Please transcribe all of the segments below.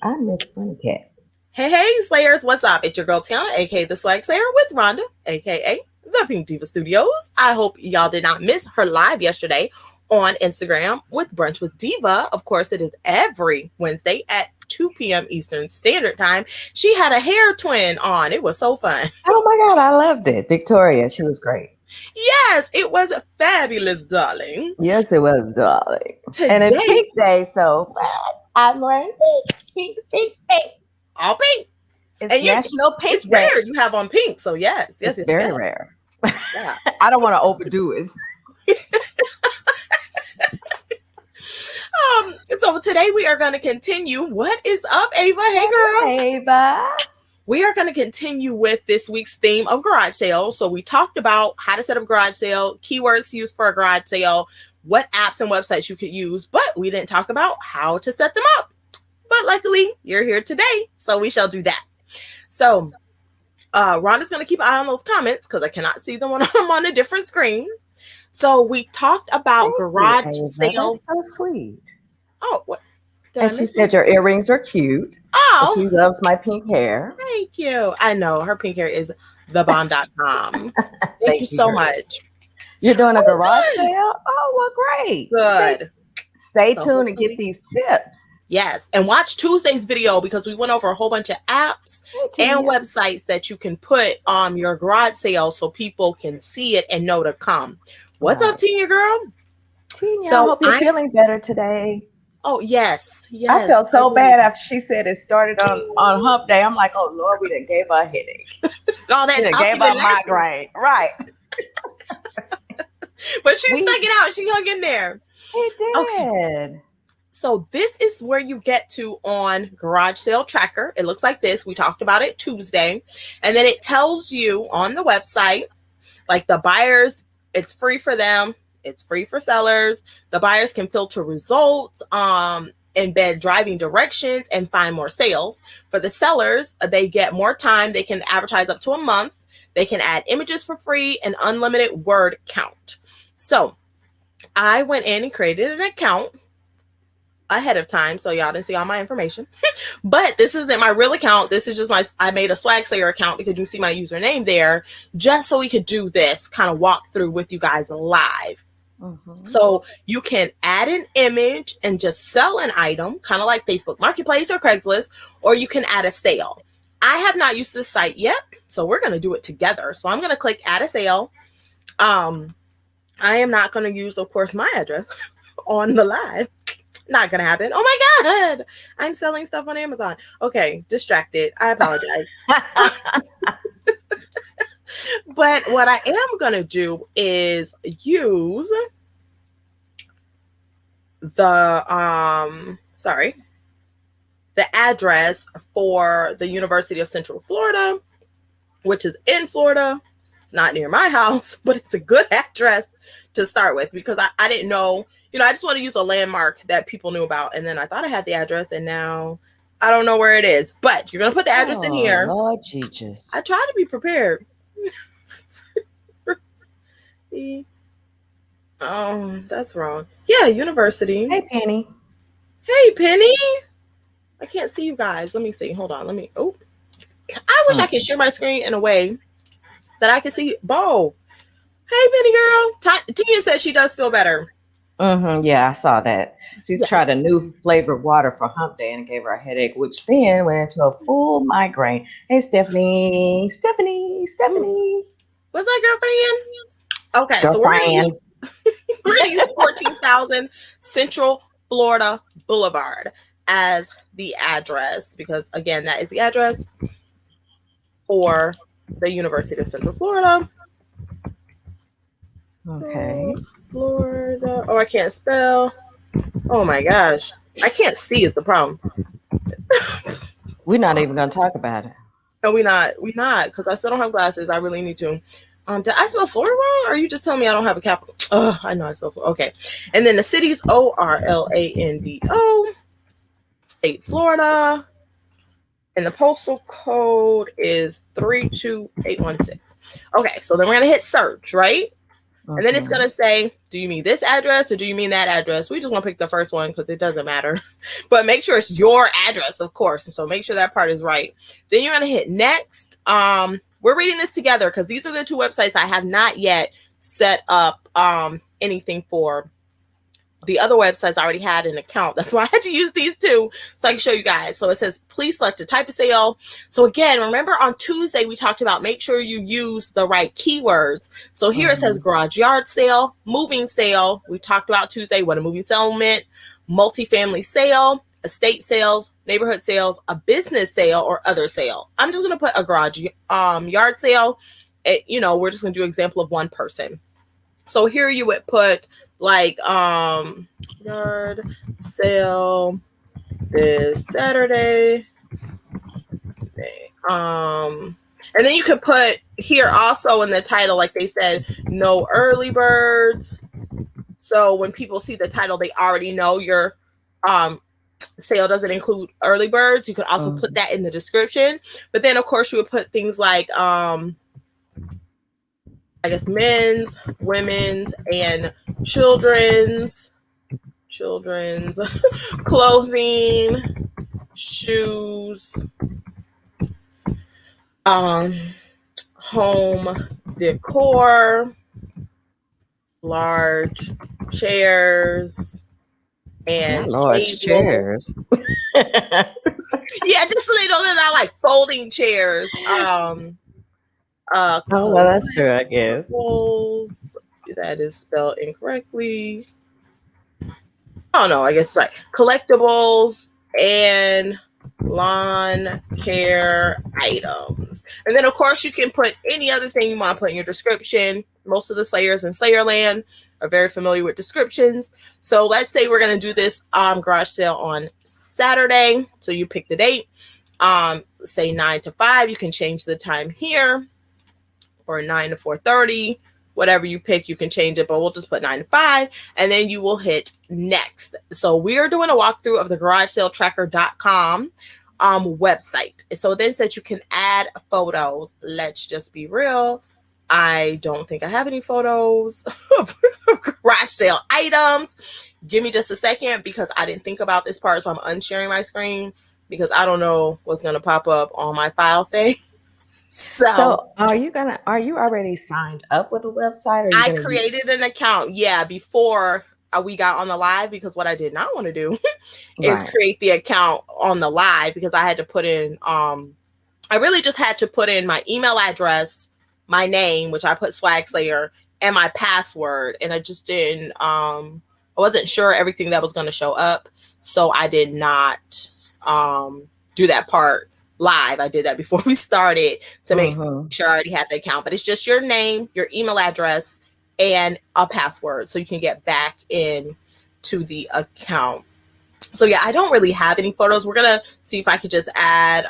I miss Funny Cat. Hey, Slayers, what's up? It's your girl Tiana, aka the Swagslayer, with Rhonda, aka the Pink Diva Studios. I hope y'all did not miss her live yesterday on Instagram with Brunch with Diva. Of course, it is every Wednesday at 2 p.m. Eastern Standard Time. She had a hair twin on. It was so fun. Oh my God, I loved it. Victoria, she was great. Yes, it was fabulous, darling. Yes, it was, darling. Today, and it's Pink Day, so I'm wearing pink. All pink. It's and National Pink it's Day. It's rare you have on pink, so yes. It's very yes. rare. Yeah. I don't want to overdo it. So today we are going to continue. What is up, Ava? Hey, girl. Hey, Ava. We are going to continue with this week's theme of garage sale. So we talked about how to set up a garage sale, keywords to use for a garage sale, what apps and websites you could use, but we didn't talk about how to set them up. But luckily, you're here today, so we shall do that. So Rhonda's going to keep an eye on those comments because I cannot see them when I'm on a different screen. So we talked about garage sale. That's so sweet. Oh, what? And she said your earrings are cute. Oh. She loves my pink hair. Thank you. I know. Her pink hair is thebomb.com. Thank you so much. You're doing a garage sale? Oh, well, great. Good. Stay tuned and get these tips. Yes. And watch Tuesday's video because we went over a whole bunch of apps and websites that you can put on your garage sale so people can see it and know to come. What's up, Tina girl? Tina, so I hope you're feeling better today. Oh, yes. I felt so bad after she said it started on hump day. I'm like, oh, Lord, we done gave her a headache. All that gave her a migraine. Right. But she stuck it out. She hung in there. It did. Okay. So this is where you get to on Garage Sale Tracker. It looks like this. We talked about it Tuesday. And then it tells you on the website, like the buyers, it's free for them. It's free for sellers. The buyers can filter results, embed driving directions, and find more sales. For the sellers, they get more time. They can advertise up to a month. They can add images for free and unlimited word count. So I went in and created an account ahead of time, so y'all didn't see all my information. But this isn't my real account. This is just I made a Swagslayer account because you see my username there, just so we could do this kind of walk through with you guys live. Mm-hmm. So you can add an image and just sell an item, kind of like Facebook Marketplace or Craigslist, or you can add a sale. I have not used this site yet, so we're going to do it together. So I'm going to click add a sale. I am not going to use, of course, my address on the live. Not going to happen. Oh my God. I'm selling stuff on Amazon. Okay. Distracted. I apologize. But what I am going to do is use the address for the University of Central Florida, which is in Florida. It's not near my house, but it's a good address to start with because I didn't know, I just want to use a landmark that people knew about. And then I thought I had the address and now I don't know where it is, but you're going to put the address in here. Lord Jesus. I try to be prepared. Oh, that's wrong. Yeah, university. Hey, Penny. Hey, Penny. I can't see you guys. Let me see. Hold on. I wish I could share my screen in a way that I can see Bo. Hey, Penny girl. Tina says she does feel better. Mm-hmm. Yeah, I saw that. She tried a new flavored water for hump day and it gave her a headache, which then went into a full migraine. Hey, Stephanie. What's that, girlfriend? Okay, so we're going to use 14,000 Central Florida Boulevard as the address because, again, that is the address for the University of Central Florida. Okay. Florida. Oh, I can't spell. Oh, my gosh. I can't see is the problem. We're not even going to talk about it. No, we not because I still don't have glasses. I really need to. Did I spell Florida wrong? Or are you just telling me I don't have a capital? Oh, I know I spelled Florida. Okay. And then the city's Orlando, state Florida. And the postal code is 32816. Okay, so then we're going to hit search, right? And then it's going to say, do you mean this address or do you mean that address? We just want to pick the first one because it doesn't matter. But make sure it's your address, of course. So make sure that part is right. Then you're going to hit next. We're reading this together because these are the two websites I have not yet set up anything for. The other websites I already had an account. That's why I had to use these two so I can show you guys. So it says, please select the type of sale. So again, remember on Tuesday, we talked about make sure you use the right keywords. So here it says garage yard sale, moving sale. We talked about Tuesday what a moving sale meant, multifamily sale, estate sales, neighborhood sales, a business sale, or other sale. I'm just going to put a garage yard sale. We're just going to do an example of one person. So here you would put like yard sale this Saturday. And then you could put here also in the title, like they said, no early birds. So when people see the title, they already know your sale doesn't include early birds. You could also put that in the description. But then of course you would put things like I guess men's, women's, and children's clothing, shoes, home decor, large chairs, and chairs. Yeah, just so they know that I like folding chairs. Oh, well, that's true, I guess. That is spelled incorrectly. Oh, no, I guess it's right. Collectibles and lawn care items. And then, of course, you can put any other thing you want to put in your description. Most of the Slayers in Slayerland are very familiar with descriptions. So let's say we're going to do this garage sale on Saturday. So you pick the date. Say 9 to 5. You can change the time here. Or 9 to 4:30, whatever you pick, you can change it, but we'll just put 9 to 5, and then you will hit next. So we are doing a walkthrough of the GarageSaleTracker.com website. So then it says you can add photos. Let's just be real. I don't think I have any photos of garage sale items. Give me just a second because I didn't think about this part, so I'm unsharing my screen because I don't know what's going to pop up on my file thing. So are you already signed up with the website? I created an account, before we got on the live, because what I did not want to do is create the account on the live because I had to put in, I really just had to put in my email address, my name, which I put Swagslayer, and my password. And I just didn't, I wasn't sure everything that was going to show up. So I did not do that part live. I did that before we started to make sure I already had the account, but it's just your name, your email address, and a password so you can get back in to the account. So yeah, I don't really have any photos. We're gonna see if I could just add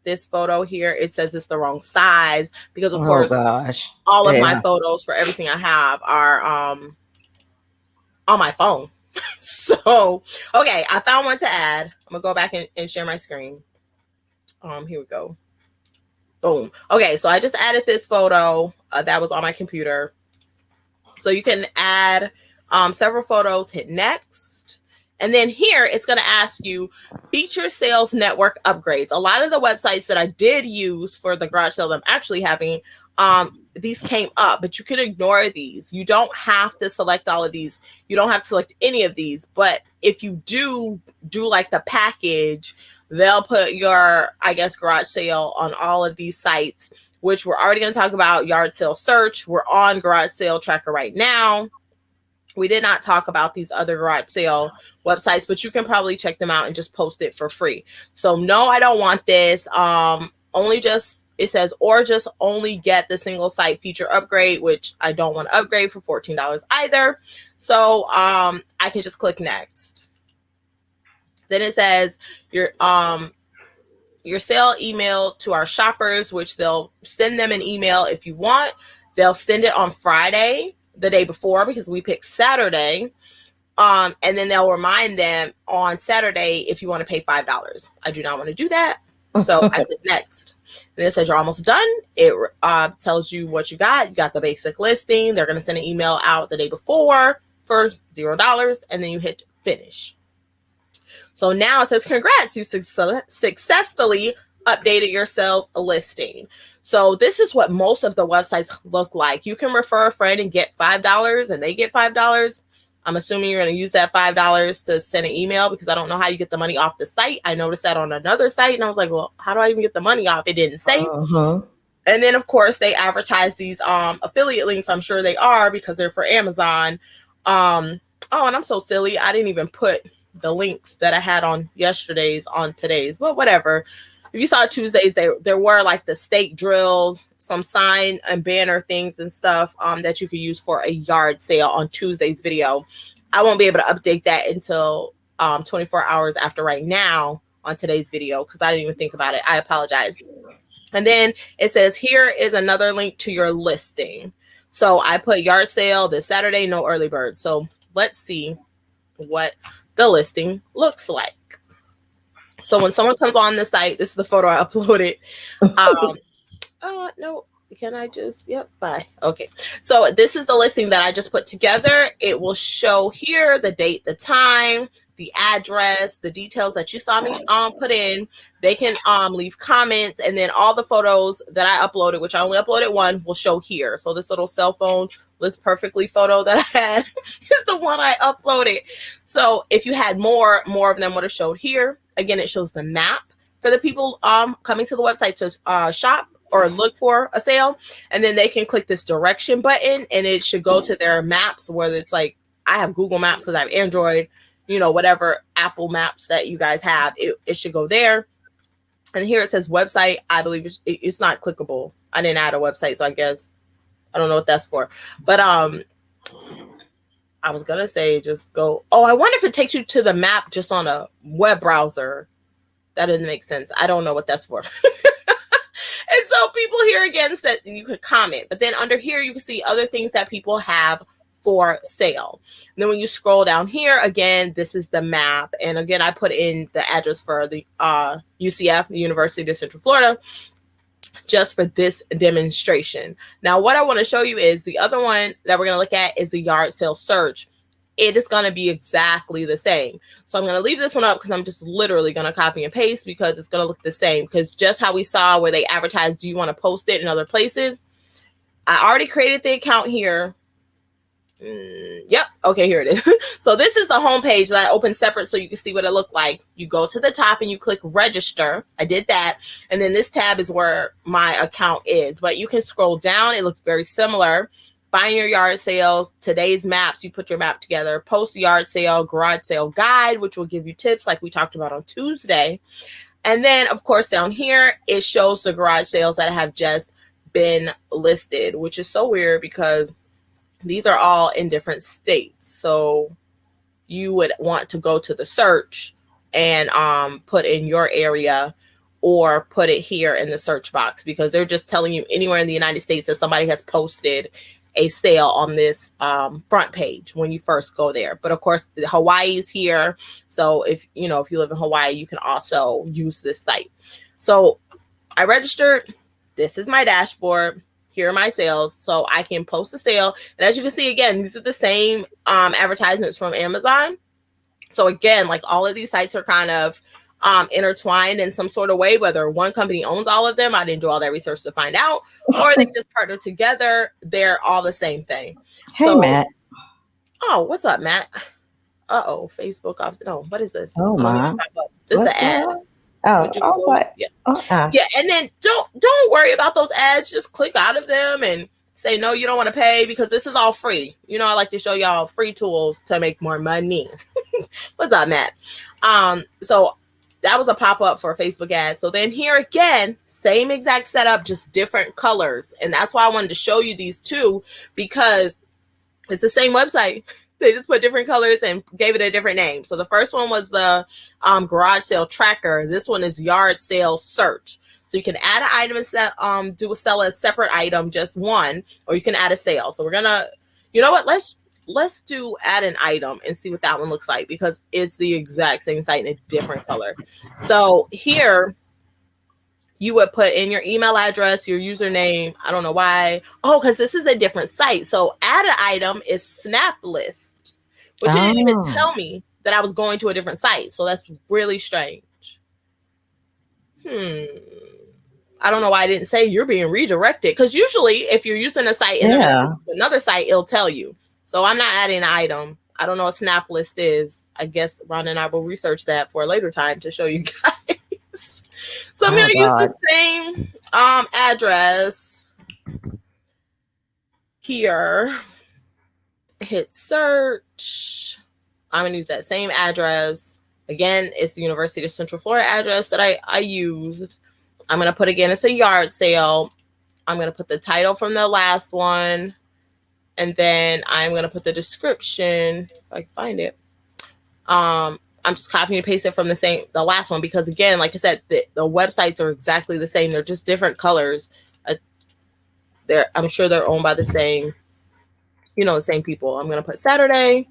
this photo here. It says it's the wrong size because of course all of my photos for everything I have are on my phone. So, okay, I found one to add. I'm gonna go back and share my screen. Here we go. Boom. Okay, so I just added this photo that was on my computer. So you can add several photos, hit next. And then here it's going to ask you feature sales network upgrades. A lot of the websites that I did use for the garage sale that I'm actually having, these came up, but you can ignore these. You don't have to select all of these. You don't have to select any of these. But if you do like the package, they'll put your, I guess, garage sale on all of these sites, which we're already going to talk about. Yard sale search. We're on garage sale tracker right now. We did not talk about these other garage sale websites, but you can probably check them out and just post it for free. So no, I don't want this. Only just, it says, or just only get the single site feature upgrade, which I don't want to upgrade for $14 either. So I can just click next. Then it says your sale email to our shoppers, which they'll send them an email if you want. They'll send it on Friday, the day before, because we picked Saturday. And then they'll remind them on Saturday if you want to pay $5. I do not want to do that. So I click next. And it says you're almost done. It tells you what you got. You got the basic listing. They're going to send an email out the day before for $0, and then you hit finish. So now it says, congrats, you successfully updated your sales listing. So this is what most of the websites look like. You can refer a friend and get $5 and they get $5. I'm assuming you're going to use that $5 to send an email, because I don't know how you get the money off the site. I noticed that on another site and I was like, well, how do I even get the money off? It didn't say. And then of course they advertise these affiliate links. I'm sure they are, because they're for Amazon. Oh, and I'm so silly. I didn't even put the links that I had on yesterday's on today's, but whatever. If you saw Tuesdays, there were like the stake drills, some sign and banner things and stuff that you could use for a yard sale on Tuesday's video. I won't be able to update that until 24 hours after right now on today's video, because I didn't even think about it. I apologize. And then it says, here is another link to your listing. So I put yard sale this Saturday, no early bird. So let's see what the listing looks like. So when someone comes on the site, this is the photo I uploaded. No, can I just, yep, bye. Okay. So this is the listing that I just put together. It will show here the date, the time, the address, the details that you saw me put in. They can leave comments, and then all the photos that I uploaded, which I only uploaded one, will show here. So this little cell phone LISTPERFECTLY photo that I had is the one I uploaded. So if you had more of them would have showed here. Again, it shows the map for the people coming to the website to shop or look for a sale. And then they can click this direction button and it should go to their maps, whether it's like, I have Google Maps because I have Android, whatever Apple Maps that you guys have, it should go there. And here it says website. I believe it's not clickable. I didn't add a website, so I guess I don't know what that's for. But I was going to say just go. Oh, I wonder if it takes you to the map just on a web browser. That doesn't make sense. I don't know what that's for. And so people here again said you could comment. But then under here, you can see other things that people have for sale. And then when you scroll down here, again, this is the map. And again, I put in the address for the UCF, the University of Central Florida, just for this demonstration. Now, what I want to show you is the other one that we're going to look at is the yard sale search. It is going to be exactly the same. So I'm going to leave this one up because I'm just literally going to copy and paste because it's going to look the same. Because just how we saw where they advertise, do you want to post it in other places? I already created the account here. Yep. Okay, here it is. So this is the home page that I opened separate so you can see what it looked like. You go to the top and you click register. I did that. And then this tab is where my account is. But you can scroll down. It looks very similar. Find your yard sales, today's maps, you put your map together, post yard sale, garage sale guide, which will give you tips like we talked about on Tuesday. And then, of course, down here, it shows the garage sales that have just been listed, which is so weird because these are all in different states. So you would want to go to the search and put in your area or put it here in the search box because they're just telling you anywhere in the United States that somebody has posted a sale on this front page when you first go there. But of course, Hawaii is here. So if you live in Hawaii, you can also use this site. So I registered. This is my dashboard. Here are my sales. So I can post a sale. And as you can see, again, these are the same advertisements from Amazon. So again, like all of these sites are kind of intertwined in some sort of way, whether one company owns all of them. I didn't do all that research to find out, or they just partner together. They're all the same thing. Hey, so, Matt. Oh, what's up, Matt? Uh-oh, Facebook. No, what is this? Oh, my. This is an ad. Yeah, and then don't worry about those ads. Just click out of them and say, no, you don't want to pay because this is all free. I like to show y'all free tools to make more money. What's up, Matt? So that was a pop-up for a Facebook ad. So then here again, same exact setup, just different colors. And that's why I wanted to show you these two because it's the same website. They just put different colors and gave it a different name. So the first one was the garage sale tracker. This one is yard sale search. So you can add an item and do a sell as separate item, just one, or you can add a sale. So we're going to, you know what? Let's do add an item and see what that one looks like because it's the exact same site in a different color. So here you would put in your email address, your username. I don't know why. Oh, because this is a different site. So add an item is Snap List, which it didn't even tell me that I was going to a different site. So that's really strange. I don't know why I didn't say you're being redirected. Because usually if you're using a site and another site, it'll tell you. So I'm not adding an item. I don't know what Snap List is. I guess Rhonda and I will research that for a later time to show you guys. So I'm going to use the same address here. Hit search. I'm going to use that same address. Again, it's the University of Central Florida address that I used. I'm going to put, again, it's a yard sale. I'm going to put the title from the last one. And then I'm going to put the description, if I can find it. I'm just copying and pasting from the last one, because again, like I said, the websites are exactly the same. They're just different colors. I'm sure they're owned by the same, the same people. I'm going to put Saturday.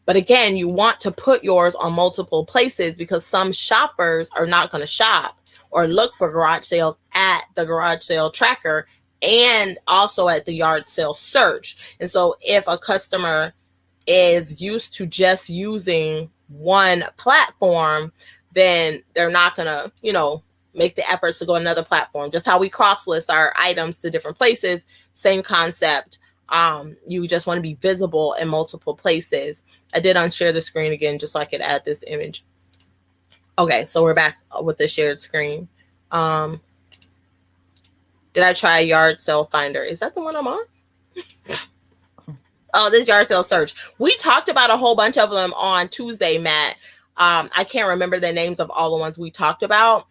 But again, you want to put yours on multiple places because some shoppers are not going to shop or look for garage sales at the garage sale tracker and also at the yard sale search. And so if a customer is used to just using one platform, then they're not going to, make the efforts to go another platform. Just how we cross-list our items to different places, same concept. You just want to be visible in multiple places. I did unshare the screen again just so I could add this image. Okay, so we're back with the shared screen. Did I try yard sale finder? Is that the one I'm on? Oh, this yard sale search. We talked about a whole bunch of them on Tuesday, Matt. I can't remember the names of all the ones we talked about.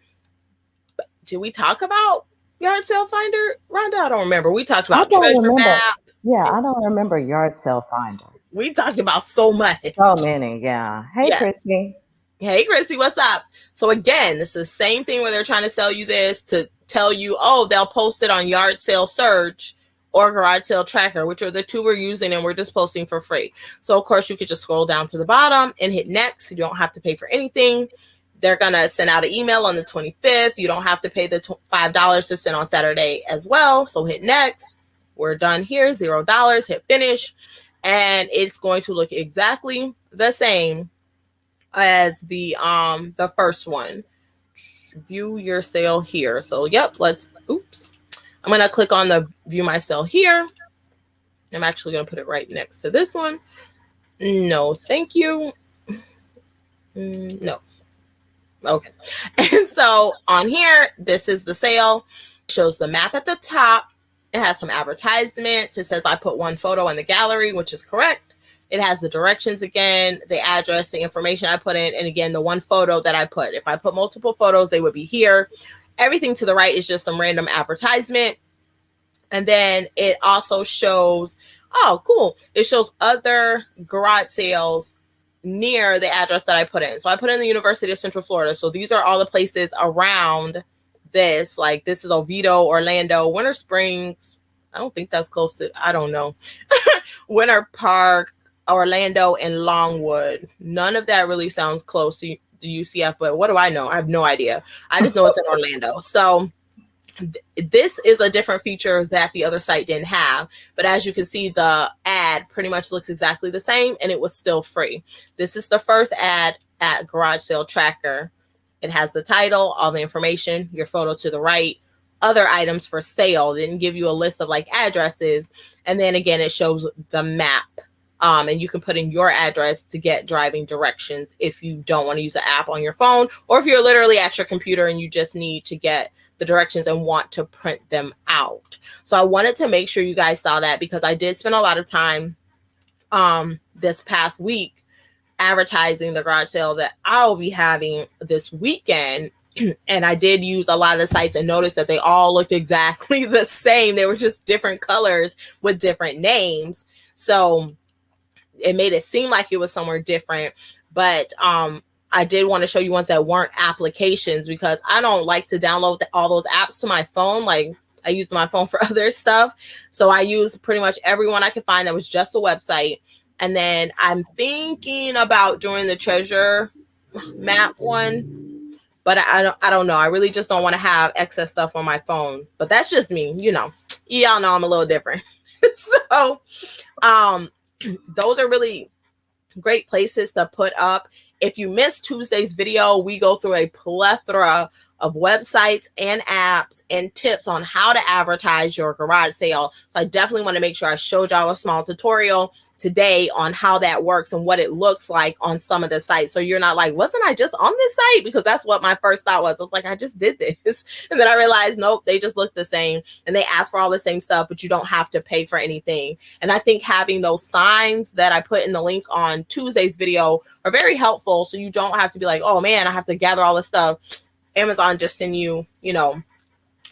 Did we talk about yard sale finder, Rhonda? I don't remember. We talked about treasure map. Yeah, I don't remember yard sale finder. We talked about so much. So many, yeah. Hey, Christy. Hey, Christy, what's up? So again, this is the same thing where they're trying to sell you this to tell you, oh, they'll post it on yard sale search or garage sale tracker, which are the two we're using and we're just posting for free. So of course you could just scroll down to the bottom and hit next. You don't have to pay for anything. They're going to send out an email on the 25th. You don't have to pay the $5 to send on Saturday as well. So hit next. We're done here. $0. Hit finish. And it's going to look exactly the same as the first one. View your sale here. So yep, I'm going to click on the view my sale here. I'm actually going to put it right next to this one. No, thank you. No. Okay. And so on here, this is the sale. It shows the map at the top. It has some advertisements. It says I put one photo in the gallery, which is correct. It has the directions again, the address, the information I put in, and again, the one photo that I put. If I put multiple photos, they would be here. Everything to the right is just some random advertisement. And then it also shows, oh, cool. It shows other garage sales near the address that I put in. So I put in the University of Central Florida. So these are all the places around this. Like this is Oviedo, Orlando, Winter Springs. I don't think that's close to, I don't know. Winter Park, Orlando, and Longwood. None of that really sounds close to the UCF, but what do I know? I have no idea. I just know it's in Orlando. So this is a different feature that the other site didn't have. But as you can see, the ad pretty much looks exactly the same and it was still free. This is the first ad at Garage Sale Tracker. It has the title, all the information, your photo to the right, other items for sale. It didn't give you a list of like addresses. And then again, it shows the map. And you can put in your address to get driving directions if you don't want to use an app on your phone, or if you're literally at your computer and you just need to get the directions and want to print them out. So I wanted to make sure you guys saw that because I did spend a lot of time this past week advertising the garage sale that I'll be having this weekend. And I did use a lot of the sites and noticed that they all looked exactly the same. They were just different colors with different names. So it made it seem like it was somewhere different. But I did want to show you ones that weren't applications because I don't like to download all those apps to my phone. Like I use my phone for other stuff. So I use pretty much everyone I could find that was just a website. And then I'm thinking about doing the treasure map one. But I don't know. I really just don't want to have excess stuff on my phone. But that's just me, Y'all know I'm a little different. So, those are really great places to put up. If you missed Tuesday's video, we go through a plethora of websites and apps and tips on how to advertise your garage sale. So I definitely want to make sure I showed y'all a small tutorial today on how that works and what it looks like on some of the sites. So you're not like, wasn't I just on this site? Because that's what my first thought was. I was like, I just did this. And then I realized, nope, they just look the same and they ask for all the same stuff, but you don't have to pay for anything. And I think having those signs that I put in the link on Tuesday's video are very helpful. So you don't have to be like, oh man, I have to gather all this stuff. Amazon just send you, a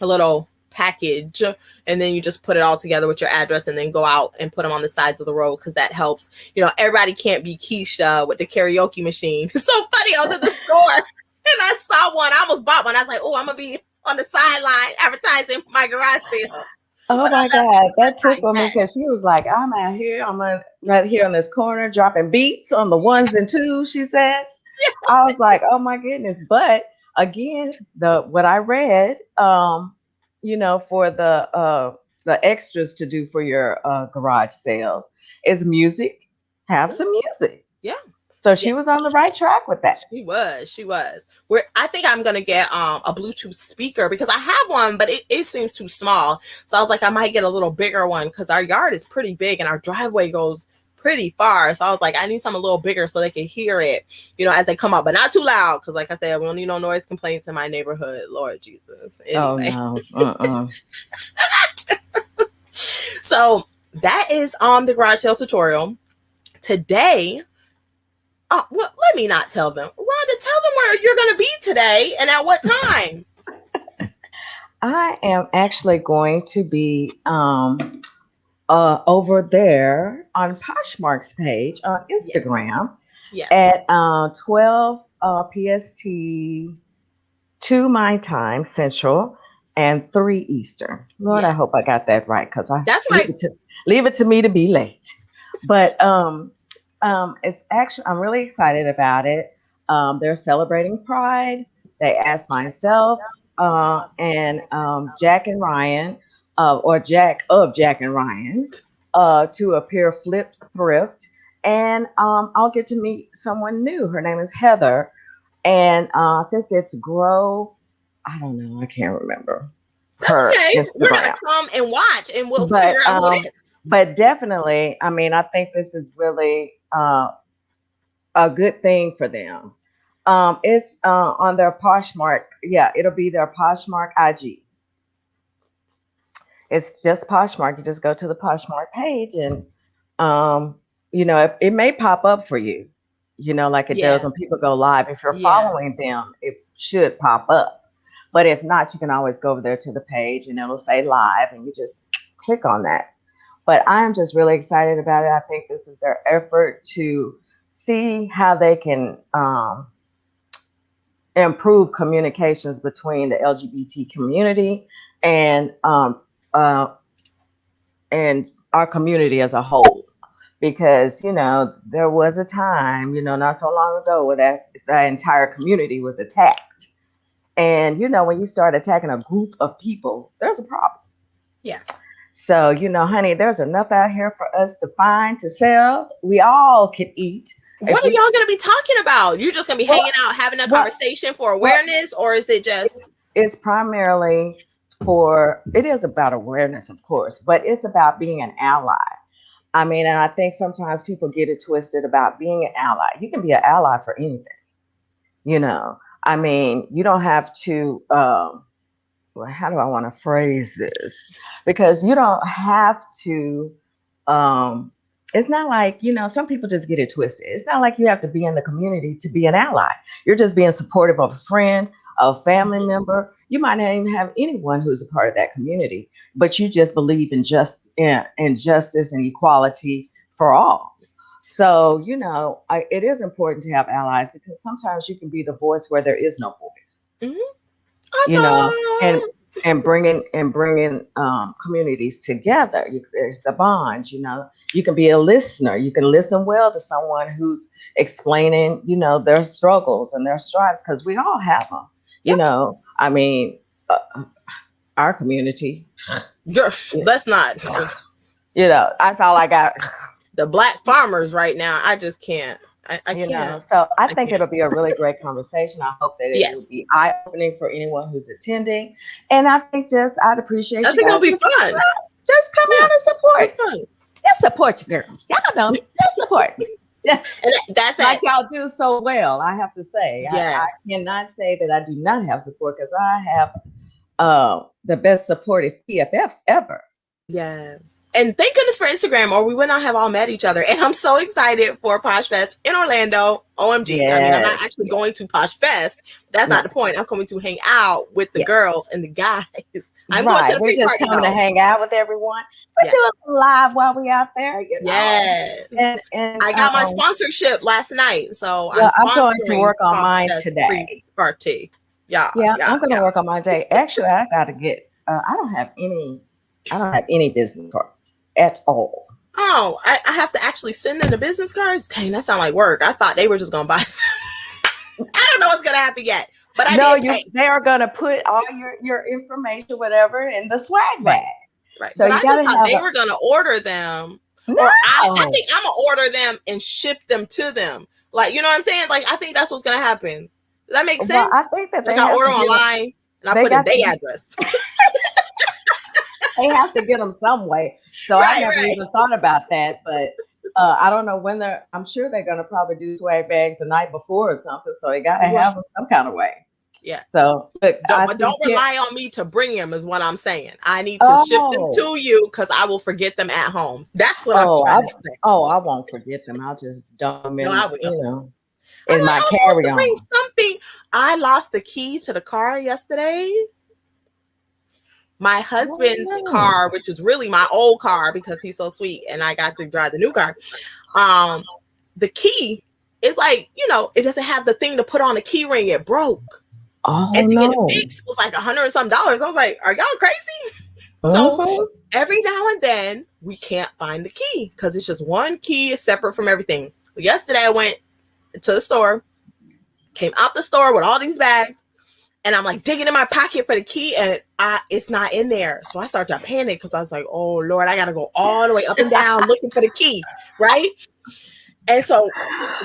little package, and then you just put it all together with your address and then go out and put them on the sides of the road, because that helps. Everybody can't be Keisha with the karaoke machine. It's so funny. I was at the store and I saw one. I almost bought one. I was like, oh, I'm gonna be on the sideline advertising my garage sale. Oh my God, that tickled me, because she was like, I'm out here, right here on this corner dropping beats on the ones and twos, she said. I was like, oh my goodness. But again, what I read, for the extras to do for your garage sales is music. Have some music. Yeah. So she was on the right track with that. She was. I think I'm gonna get a Bluetooth speaker, because I have one, but it seems too small. So I was like, I might get a little bigger one, because our yard is pretty big and our driveway goes pretty far. So I was like, I need something a little bigger so they can hear it, as they come up, but not too loud, because like I said, we don't need no noise complaints in my neighborhood. Lord Jesus. Anyway. Oh no. So that is the garage sale tutorial today. Well, let me not tell them. Rhonda, tell them where you're going to be today and at what time. I am actually going to be over there on Poshmark's page on Instagram at 12 PST, 2 my time Central, and 3 Eastern. Lord, I hope I got that right, because that's right. Leave it to me to be late. But it's actually, I'm really excited about it. They're celebrating Pride. They asked myself and Jack and Ryan, or Jack and Ryan, to appear Flyp thrift, and I'll get to meet someone new. Her name is Heather, and I think it's Grow. I don't know. I can't remember. That's okay. Instagram. We're gonna come and watch, and we'll figure out what it is. But definitely, I think this is really a good thing for them. It's on their Poshmark. Yeah, it'll be their Poshmark IG. It's just Poshmark. You just go to the Poshmark page, and it may pop up for you. Like it does when people go live. If you're following them, it should pop up. But if not, you can always go over there to the page, and it'll say live, and you just click on that. But I'm just really excited about it. I think this is their effort to see how they can improve communications between the LGBT community and our community as a whole. Because, there was a time, not so long ago, where that entire community was attacked. And, when you start attacking a group of people, there's a problem. Yes. So, honey, there's enough out here for us to find, to sell. We all can eat. What are y'all going to be talking about? You're just going to be hanging out, having a conversation for awareness, or is it just? It's primarily it is about awareness, of course, but it's about being an ally. And I think sometimes people get it twisted about being an ally. You can be an ally for anything, you don't have to, how do I want to phrase this? Because you don't have to, it's not like, some people just get it twisted. It's not like you have to be in the community to be an ally. You're just being supportive of a friend, a family member. You might not even have anyone who's a part of that community, but you just believe in justice and equality for all. So, it is important to have allies, because sometimes you can be the voice where there is no voice. Mm-hmm. Awesome. And bringing communities together. There's the bond. You can be a listener. You can listen well to someone who's explaining, their struggles and their strives, because we all have them. You know, I mean, our community. Girl, let's not. You know, that's all I got. The Black farmers right now, I just can't. I You know, can't. so I I think can't. it'll be a really great conversation. I hope that it will Yes. be eye-opening for anyone who's attending. And I think I'd appreciate I you think guys it'll be fun. just come Yeah. out and support. It's fun. Just support you, girl. Y'all know, just support. Yeah. And that's Like it. y'all do so well, I have to say. Yes. I cannot say that I do not have support because I have the best supportive PFFs ever. Yes. And thank goodness for Instagram, or we would not have all met each other. And I'm so excited for Posh Fest in Orlando. OMG. Yes. I mean, I'm not actually going to Posh Fest. That's not the point. I'm coming to hang out with the girls and the guys. I'm going to the We're just pre-party coming to hang out with everyone. We're doing live while we out there. You know? Yes. And I got my sponsorship last night. So I'm going to work on mine today. Party. Yeah. I'm going to work on mine today. Actually, I got to get, I don't have any business cards at all. Oh, I have to actually send in the business cards? Dang, that sounds like work. I thought they were just going to buy them. I don't know what's going to happen yet. But they are going to put all your information, whatever, in the swag bag. Right. So but you I just thought they were going to order them. No. Or I think I'm going to order them and ship them to them. Like, you know what I'm saying? Like, I think that's what's going to happen. Does that make sense? Well, I think that I order online and I put in their address. They have to get them some way. So I never even thought about that. But I don't know when I'm sure they're going to probably do swag bags the night before or something. So they got to have them some kind of way. Yeah. So, but don't rely on me to bring them is what I'm saying. I need to ship them to you because I will forget them at home. That's what I'm trying to say. I won't forget them. I'll just dump them in, in my carry-on. carry-on. Bring something. I lost the key to the car yesterday. My husband's car, which is really my old car because he's so sweet and I got to drive the new car. The key is like, it doesn't have the thing to put on a key ring. It broke. Oh, and to get it fixed was like $100 and some. I was like, are y'all crazy? So every now and then we can't find the key because it's just one key is separate from everything. But yesterday I went to the store, came out the store with all these bags, and I'm like digging in my pocket for the key and it's not in there. So I started to panic because I was like, oh Lord, I got to go all the way up and down looking for the key. Right. And so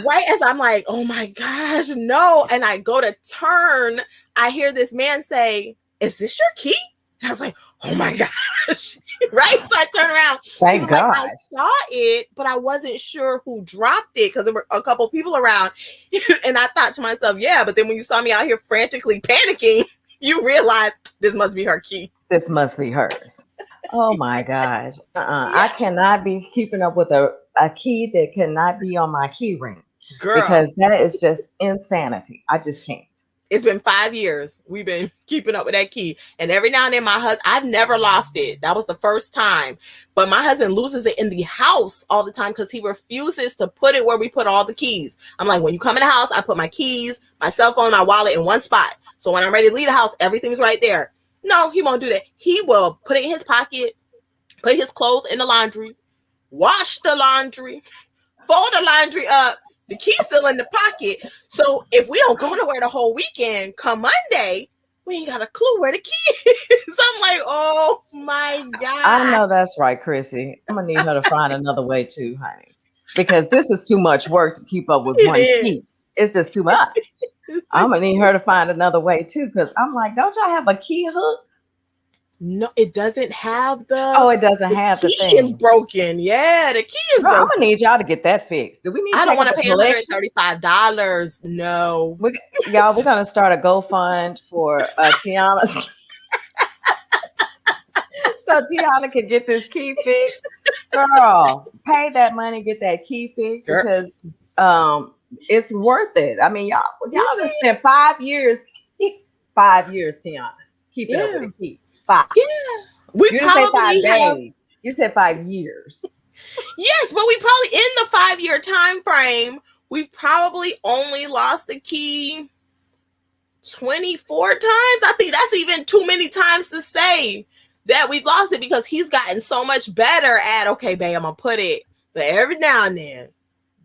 right as I'm like, oh my gosh, no. And I go to turn, I hear this man say, is this your key? And I was like, oh my gosh. Right. So I turn around. Thank God. Like, I saw it, but I wasn't sure who dropped it because there were a couple people around. And I thought to myself, yeah, but then when you saw me out here frantically panicking, you realize this must be her key. This must be hers. Oh my gosh. I cannot be keeping up with a key that cannot be on my key ring. Girl. Because that is just insanity. I just can't. It's been 5 years. We've been keeping up with that key. And every now and then I've never lost it. That was the first time. But my husband loses it in the house all the time because he refuses to put it where we put all the keys. I'm like, when you come in the house, I put my keys, my cell phone, my wallet in one spot. So when I'm ready to leave the house, everything's right there. No, he won't do that. He will put it in his pocket, put his clothes in the laundry, wash the laundry, fold the laundry up. The key's still in the pocket. So if we don't go nowhere the whole weekend, come Monday, we ain't got a clue where the key is. I'm like, oh my God. I know that's right, Chrissy. I'm going to need her to find another way too, honey. Because this is too much work to keep up with one key. It's just too much. I'm going to need her to find another way too. Because I'm like, don't y'all have a key hook? No, it doesn't have the. Oh, it doesn't have the thing. The key is broken. Yeah, the key is broken. I'm gonna need y'all to get that fixed. Do we need? I don't want to pay $135. No, y'all, we're gonna start a GoFund for Tiana, so Tiana can get this key fixed. Girl, pay that money, get that key fixed because it's worth it. I mean, y'all have spent 5 years. 5 years, Tiana, keeping up with the key. 5. Yeah, we you probably didn't say 5 days. You said 5 years. Yes, but we probably in the 5-year time frame, we've probably only lost the key 24 times. I think that's even too many times to say that we've lost it because he's gotten so much better at, okay, babe, I'm gonna put it. But every now and then,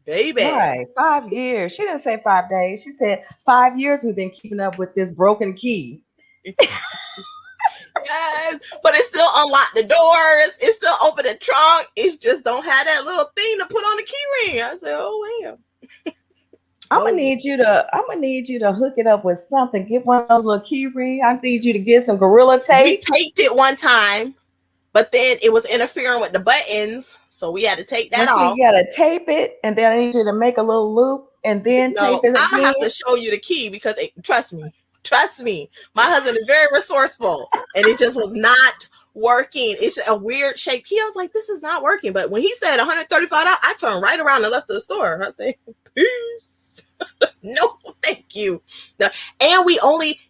baby. Right. 5 years. She didn't say 5 days. She said 5 years we've been keeping up with this broken key. Yes, but it still unlocked the doors. It still opened the trunk. It just don't have that little thing to put on the key ring. I said, oh well. Oh yeah. I'm gonna need you to hook it up with something. Get one of those little key rings. I need you to get some gorilla We tape. taped it one time, but then it was interfering with the buttons, so we had to take that Well, see, off. you gotta tape it, and then I need you to make a little loop and then tape No, it I'm gonna again. have to show you the key because trust me, my husband is very resourceful, and it just was not working. It's a weird shape key. I was like, this is not working. But when he said $135, I turned right around and left the store. I said, peace. No, thank you. And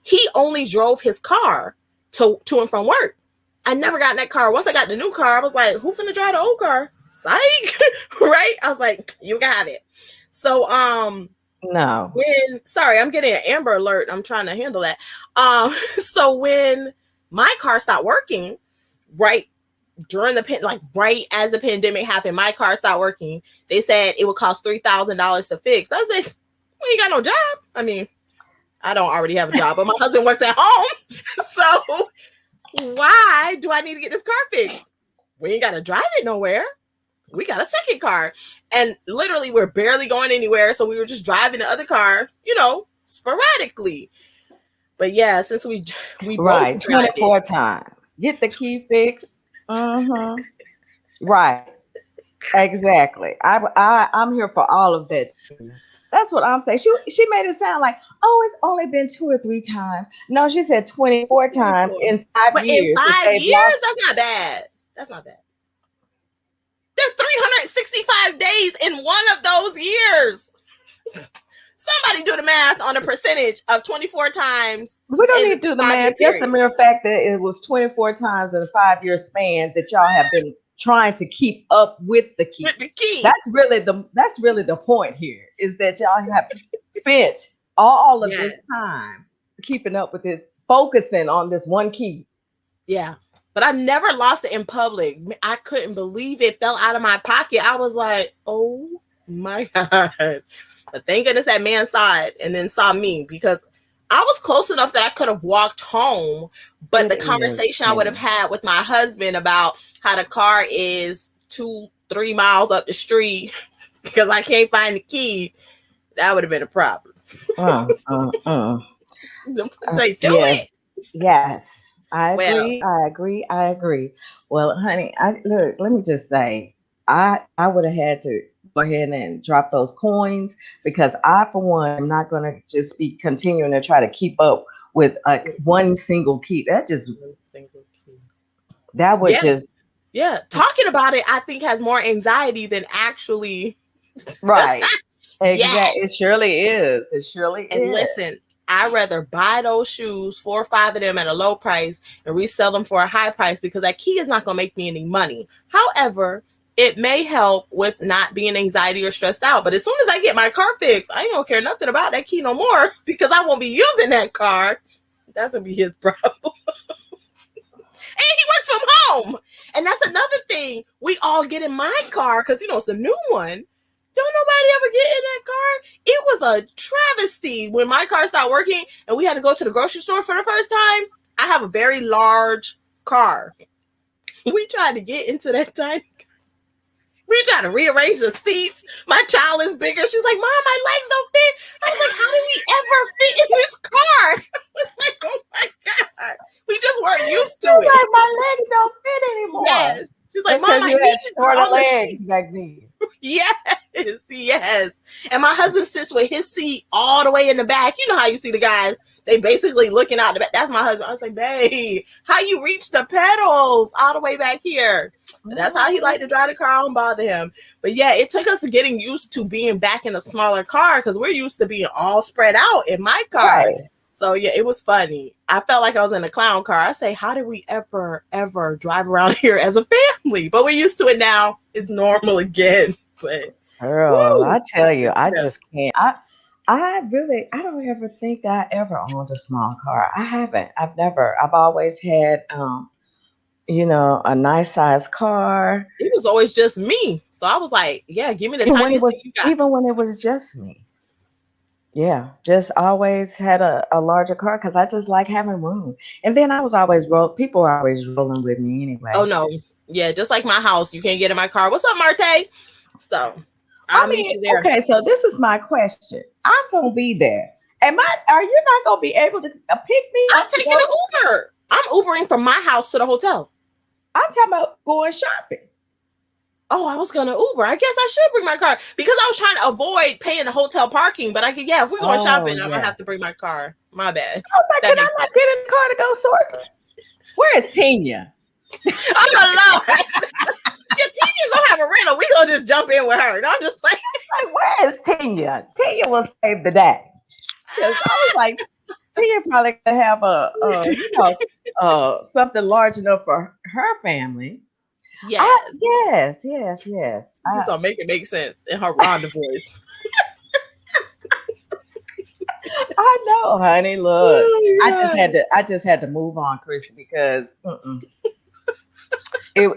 he only drove his car to and from work. I never got in that car. Once I got the new car, I was like, who finna drive the old car? Psych. Right? I was like, you got it. So No. sorry, I'm getting an Amber Alert. I'm trying to handle that. So when my car stopped working, right during right as the pandemic happened, my car stopped working. They said it would cost $3,000 to fix. I was like, we ain't got no job. I mean, I don't already have a job, but my husband works at home. So why do I need to get this car fixed? We ain't got to drive it nowhere. We got a second car. And literally we're barely going anywhere. So we were just driving the other car, sporadically. But yeah, since we Right. both drive 24 times. Get the key fixed. Mm-hmm. Right. Exactly. I'm here for all of that. That's what I'm saying. She made it sound like, oh, it's only been 2 or 3 times. No, she said 24 times in 5 But in years. 5 years, that's not bad. That's not bad. There's 365 days in one of those years. Somebody do the math on the percentage of 24 times. We don't need to do the math. Just the mere fact that it was 24 times in a 5-year span that y'all have been trying to keep up with the key. With the key. That's really the point here, is that y'all have spent all of this time keeping up with this, focusing on this one key. Yeah. But I never lost it in public. I couldn't believe it fell out of my pocket. I was like, oh my God. But thank goodness that man saw it and then saw me, because I was close enough that I could have walked home. But the conversation I would have had with my husband about how the car is 2-3 miles up the street because I can't find the key, that would have been a problem. Say, do it. Yes. I agree. Well, honey, let me just say, I would have had to go ahead and drop those coins, because I, for one, am not going to just be continuing to try to keep up with one single key. That would just. Yeah. Talking about it, I think, has more anxiety than actually. Right. Exactly. Yes. It surely is. And listen, I'd rather buy those shoes, 4 or 5 of them at a low price, and resell them for a high price, because that key is not going to make me any money. However, it may help with not being anxiety or stressed out. But as soon as I get my car fixed, I ain't going to care nothing about that key no more, because I won't be using that car. That's going to be his problem. And he works from home. And that's another thing. We all get in my car because, it's the new one. Don't nobody ever get in that car? It was a travesty when my car stopped working and we had to go to the grocery store for the first time. I have a very large car. We tried to get into that tiny car. We tried to rearrange the seats. My child is bigger. She was like, Mom, my legs don't fit. I was like, how did we ever fit in this car? I was like, oh my God. We just weren't used to it. Like, my legs don't fit anymore. Yes. She's like, Mom, my knees are shorter legs back then. Yes. And my husband sits with his seat all the way in the back. You know how you see the guys, they basically looking out the back. That's my husband. I was like, babe, how you reach the pedals all the way back here? But that's how he liked to drive the car. I don't bother him. But yeah, it took us getting used to being back in a smaller car, because we're used to being all spread out in my car. Right. So yeah, it was funny. I felt like I was in a clown car. I say, how did we ever drive around here as a family? But we're used to it now. It's normal again. But girl, I tell you, I just can't. I don't ever think that I ever owned a small car. I haven't. I've always had, a nice sized car. It was always just me. So I was like, yeah, give me the And when it tiniest thing was you got. even when it was just me. Yeah, just always had a larger car because I just like having room. And then I was always people were always rolling with me Oh anyway. no. Yeah, just like my house. You can't get in my car. What's up, Marte? So I I'll meet mean, you there. okay, so this is my question. I'm gonna be there. Are you not gonna be able to pick me I'm up to taking go? an Uber. I'm Ubering from my house to the hotel. I'm talking about going shopping. Oh, I was gonna Uber. I guess I should bring my car because I was trying to avoid paying the hotel parking. But if we're going Oh shopping, I'm gonna yeah. have to bring my car. My bad. I was like, That can I makes not sense. get in the car to go source? Where is Tina? Oh no, yeah, Tina's gonna have a rental. We gonna just jump in with her. No, I'm just like, Like, where is Tina? Tina will save the day. Because I was like, Tia probably gonna have something large enough for her family. yes, Yes. she's gonna make it make sense in her Rhonda voice. I know, honey. Look, Oh, I just had to move on, Chris, because it,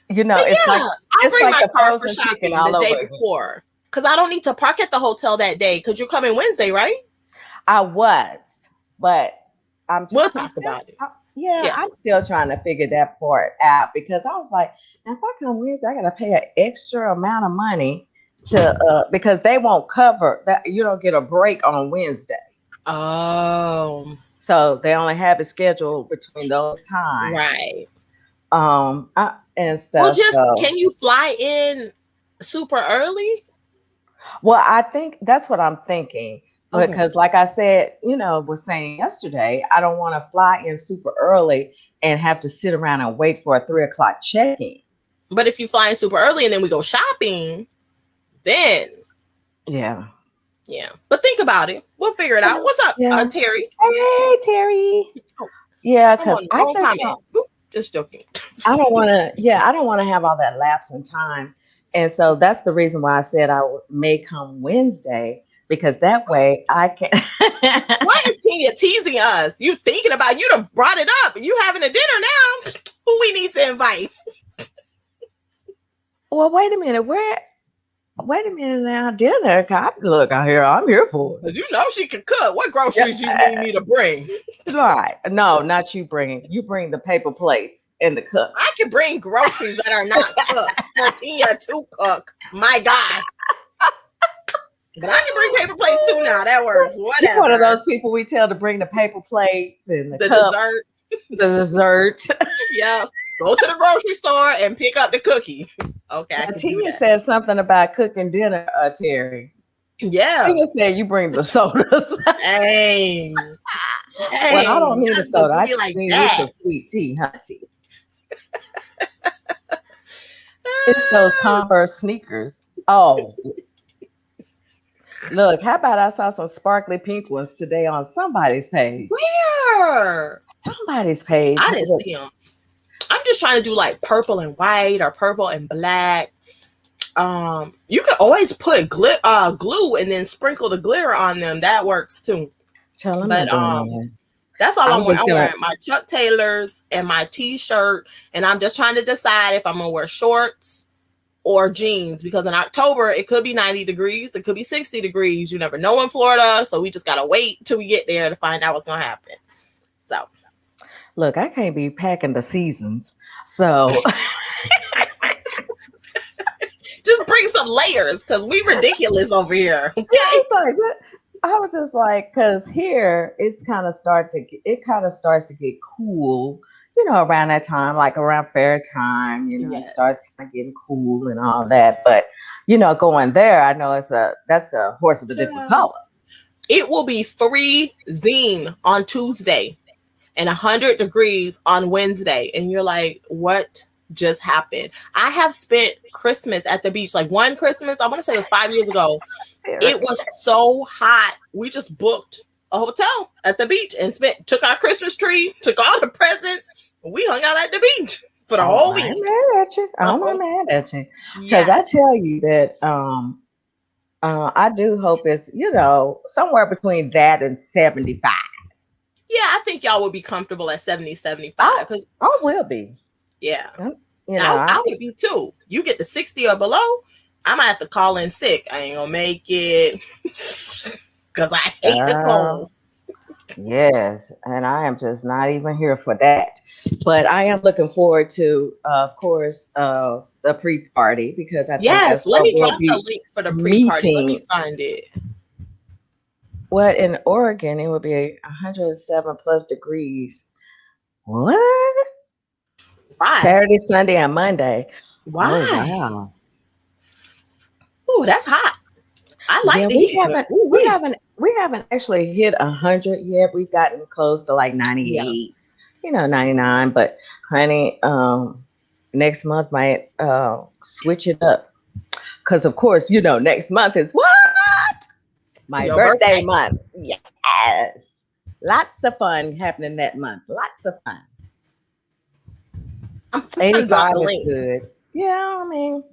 but it's like yeah, I'll bring my the car for frozen chicken shopping the all day over again. before because I don't need to park at the hotel that day because you're coming Wednesday, right? I was, but We'll talk about it. Yeah. I'm still trying to figure that part out because I was like, if I come Wednesday, I got to pay an extra amount of money to because they won't cover that. You don't get a break on Wednesday. Oh, So they only have it scheduled between those times. right. And Well, stuff. can you fly in super early? Well, I think that's what I'm thinking. Okay. Because like I said, was saying yesterday, I don't want to fly in super early and have to sit around and wait for a 3:00 check-in. But if you fly in super early and then we go shopping, then Yeah. But think about it. We'll figure it out. What's up, Yeah. Terry? Hey, Terry. Yeah, because I just joking. I don't want to. Yeah, I don't want to have all that lapse in time, and so that's the reason why I said may come Wednesday because that way I can. Why is Tina teasing us? You thinking about you done brought it up. You having a dinner now? Who we need to invite? Well, wait a minute. Wait a minute now, dinner. Look, I'm here for it. Because you know she can cook. What groceries you need me to bring? Right. No, not you bringing. You bring the paper plates and the cook. I can bring groceries that are not cooked for Tina to cook. My God. But I can bring paper plates too now. That works. Whatever. You're one of those people we tell to bring the paper plates and the cup, dessert. The dessert. Yeah. Go to the grocery store and pick up the cookies. Okay. Tina said something about cooking dinner, Terry. Yeah. Tina said you bring the sodas. Dang. Well, I don't need a soda. I just need you some sweet tea, honey. It's those Converse sneakers. Oh. Look, how about I saw some sparkly pink ones today on somebody's page? Where? Somebody's page. I didn't see them. I'm just trying to do like purple and white or purple and black. You could always put glue and then sprinkle the glitter on them. That works too. But that's all I'm wearing. I'm wearing my Chuck Taylors and my t-shirt, and I'm just trying to decide if I'm gonna wear shorts or jeans because in October it could be 90 degrees, it could be 60 degrees. You never know in Florida, so we just gotta wait till we get there to find out what's gonna happen. So look, I can't be packing the seasons, so just bring some layers because we ridiculous over here. Okay? I was just like, because here it kind of starts to get cool, around that time, like around fair time, it starts kind of getting cool and all that. But going there, I know that's a horse of a different color. It will be freezing on Tuesday and 100 degrees on Wednesday, and you're like, what just happened? I have spent Christmas at the beach, like one Christmas, I want to say it was 5 years ago. It was so hot. We just booked a hotel at the beach and took our Christmas tree, took all the presents, and we hung out at the beach for the whole week. I'm not mad at you. Because I tell you that I do hope it's, somewhere between that and 75. Yeah, I think y'all will be comfortable at 70, 75. I will be. Yeah. You know, I would be too. You get the 60 or below, I might have to call in sick. I ain't gonna make it because I hate the cold. Yes, and I am just not even here for that. But I am looking forward to, of course, the pre-party because I think Yes, that's let where me we'll drop the be link for the pre-party. Let me meeting. find it. What in Oregon? It will be 107 plus degrees. What? Why? Saturday, Sunday, and Monday. Oh Why? wow. Ooh, that's hot. I like Yeah, the heat, but ooh wee. we haven't actually hit 100 yet. We've gotten close to like Yeah. 98, 99. But honey, next month might switch it up because of course next month is what my Your birthday birthday. month. Yes, lots of fun happening that month. Lots of fun. I'm gonna drop 85 the is link. good. Yeah, I mean,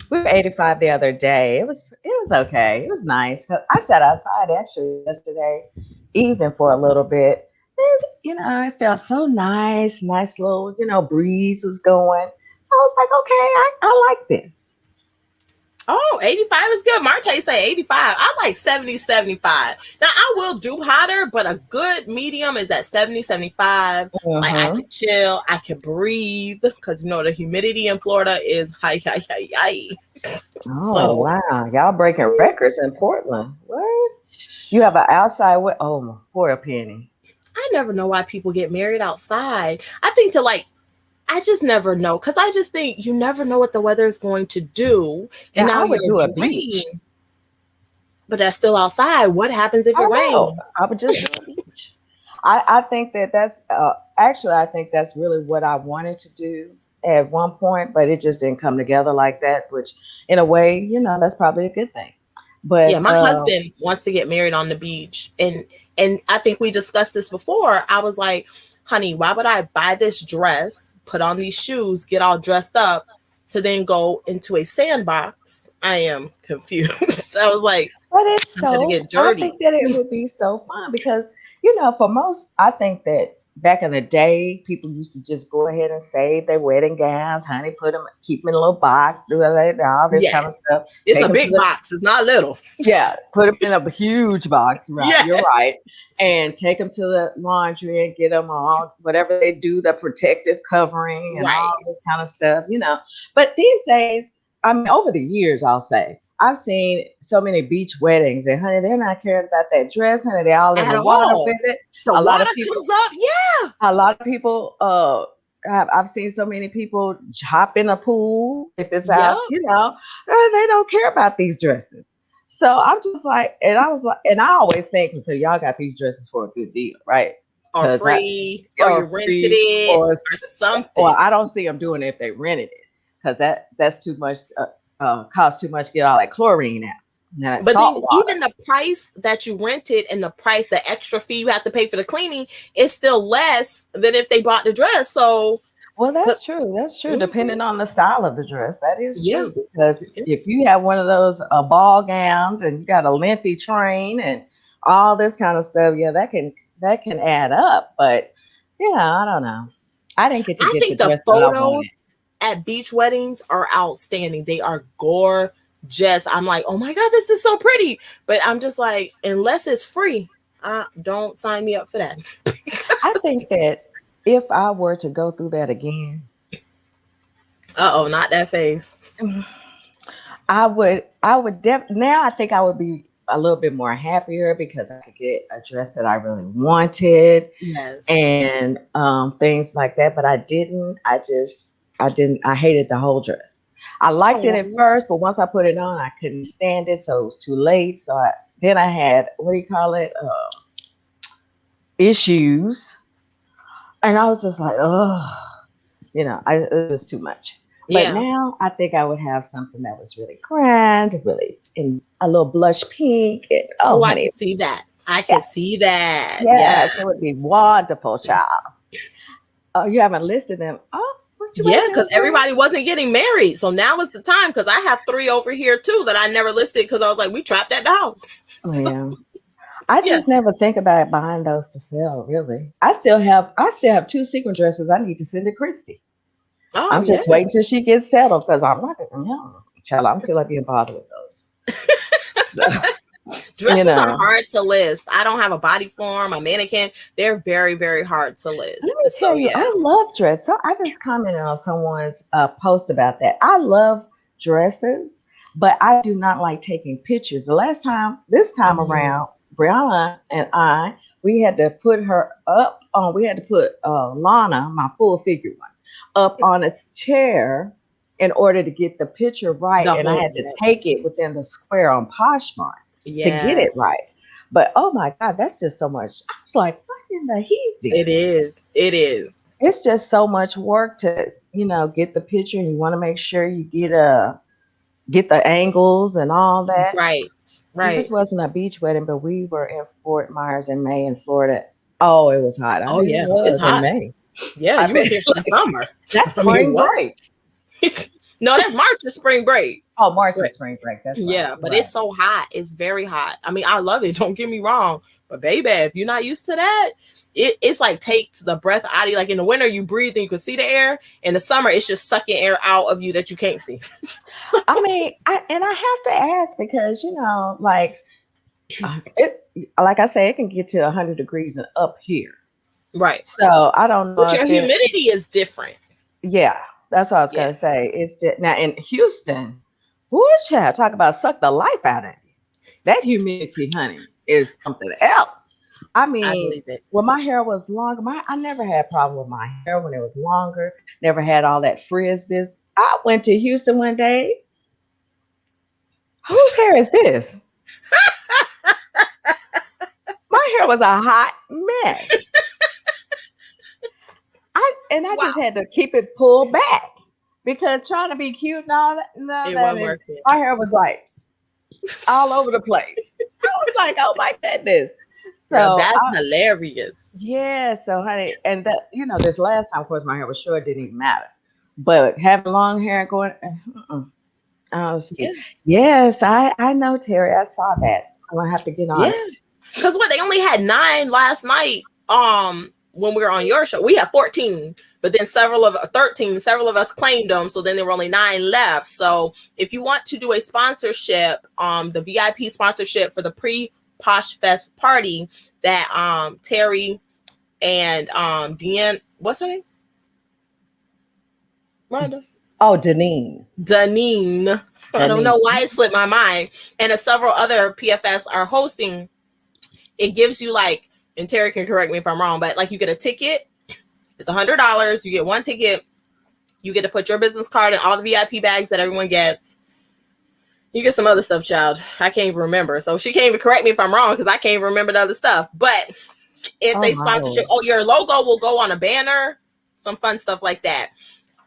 we were 85 the other day. It was okay. It was nice. 'Cause I sat outside actually yesterday evening for a little bit. It felt so nice. Nice little, breeze was going. So I was like, okay, I like this. Oh, 85 is good. Marte say 85. I like 70, 75. Now, I will do hotter, but a good medium is at 70, 75. Like, I Mm-hmm. could chill. I could breathe because, the humidity in Florida is high, high, high, high. Oh So, wow, y'all breaking records in Portland. What? You have an outside Oh, for a penny. I never know why people get married outside. I think I just never know because I just think you never know what the weather is going to do. And Now now I would you're do a beach. dreaming, but that's still outside. What happens if I it know. rains? I would just do a beach. I think that's actually I think that's really what I wanted to do at one point, but it just didn't come together like that. Which, in a way, that's probably a good thing. Yeah, But my husband wants to get married on the beach, and I think we discussed this before. I was like, "Honey, why would I buy this dress, put on these shoes, get all dressed up, to then go into a sandbox?" I am confused. I was like, it's "I'm gonna so get I dirty." think that it would be so fun because for most I think that back in the day people used to just go ahead and save their wedding gowns, honey, keep them in a little box, do all this kind of Yes, stuff, it's take a them to big the box. It's not little. yeah, put them in a huge box, right? Yeah, You're right, and take them to the laundry and get them all whatever they do, the protective covering and all right. this kind of stuff. But these days, I mean, over the years, I'll say I've seen so many beach weddings, and honey, they're not caring about that dress, honey. They're all in At the water all. with it. The A lot of water people, comes up. Yeah. a lot of people, I've seen so many people hop in a pool if it's Yep. out, they don't care about these dresses. So I'm just like, and I was like, and I always think, so y'all got these dresses for a good deal, right? Or Because free, or you rented free it, or or something. I don't see them doing it if they rented it because that's too much, costs too much to get all that chlorine out. Now that But then salt water. even the price that you rented and the extra fee you have to pay for the cleaning is still less than if they bought the dress. So, Well, but that's true. That's true. mhm, Depending on the style of the dress, that is yeah, true. Because yeah. if you have one of those ball gowns and you got a lengthy train and all this kind of stuff, yeah, that can add up. But I don't know. I didn't get to I get the think the dress that I photos wanted. at beach weddings are outstanding. They are gorgeous. I'm like, oh my God, this is so pretty. But I'm just like, unless it's free, don't sign me up for that. I think that if I were to go through that again, Uh oh, not that face. now I think I would be a little bit more happier because I could get a dress that I really wanted Yes. and things like that. But I didn't. I didn't. I hated the whole dress. I liked it at Oh, first, but once I put it on, I couldn't stand it, so it was too late. Then I had, what do you call it, issues, and I was just like, oh, it was too much. But yeah. now I think I would have something that was really grand, really in a little blush pink, and oh, Oh, I honey, can see that. I yeah, can see that. Yeah. yes, it would be wonderful, child. Oh, you haven't listed them. Oh, what you Yeah, waiting because on, girl? everybody wasn't getting married. So now is the time because I have three over here too that I never listed because I was like, we trapped at the house. So, Yeah, I yeah. just never think about buying those to sell. Really, I still have two sequin dresses I need to send to Christy. Oh I'm yeah. just waiting till she gets settled because I'm not, child, I don't feel like being bothered with those. So, you Dresses are know, hard to list. I don't have a body form, a mannequin. They're very, very hard to let list. me So tell you, yeah. I love dress. So I just commented on someone's post about that. I love dresses, but I do not like taking pictures. This time Mm, around, Brianna and I, we had to put her up on, we had to put Lana, my full figure one, up on a chair in order to get the picture right. the And I whole had to thing. take it within the square on Poshmark to get Yeah, it right. But oh my God, that's just so much. I was like, what in the heezy? it is. It is. It's just so much work to, get the picture, and you want to make sure you get the angles and all that. Right. Yours Right. wasn't a beach wedding, but we were in Fort Myers in May in Florida. Oh, it was hot. I Oh bet it yeah. It's was in hot. May. Yeah, I you were bet here for the summer. that's I mean, spring what? break. No, that's March is spring break. Oh, March But is spring break. That's right. yeah, You're but it's right. so hot. It's very hot. I mean, I love it. Don't get me wrong. But baby, if you're not used to that, it's like takes the breath out of you. Like in the winter, you breathe and you can see the air. In the summer, it's just sucking air out of you that you can't see. So, I mean, I have to ask because like it, like I say, it can get to 100 degrees and up here. right. So I don't know But if your it. humidity is different. Yeah, that's what I was Yeah. gonna say. It's just now in Houston. Whoo, child, talk about suck the life out of you. That humidity, honey, is something else. I I mean, believe it. when my hair was longer, I never had problem with my hair when it was longer. Never had all that frizz biz. I went to Houston one day. Whose hair is this? My hair was a hot mess. I just Wow. had to keep it pulled back because trying to be cute and all It that, wasn't and working. my hair was like all over the place. I was like, oh my goodness. Girl, So that's hilarious. yeah, so honey, and that this last time, of course, my hair was short, it didn't even matter. But having long hair and going, I was, Yeah. yes, I know, Terry. I saw that. I'm gonna have to get Yeah. on it. Because what they only had 9 last night. When we were on your show, we had 14, but then 13, several of us claimed them. So then there were only 9 left. So if you want to do a sponsorship, the VIP sponsorship for the pre-Posh Fest party that Terry and Deanne, what's her name? Rhonda? Oh, Deneen. Danine. I don't know Deneen. why it slipped my mind. And several other PFFs are hosting. It gives you like, and Terry can correct me if I'm wrong, but like you get a ticket. It's $100. You get one ticket. You get to put your business card in all the VIP bags that everyone gets. You get some other stuff, child. I can't even remember. So she can't even correct me if I'm wrong because I can't even remember the other stuff. But it's Oh a my sponsorship. Lord. Oh, your logo will go on a banner. Some fun stuff like that.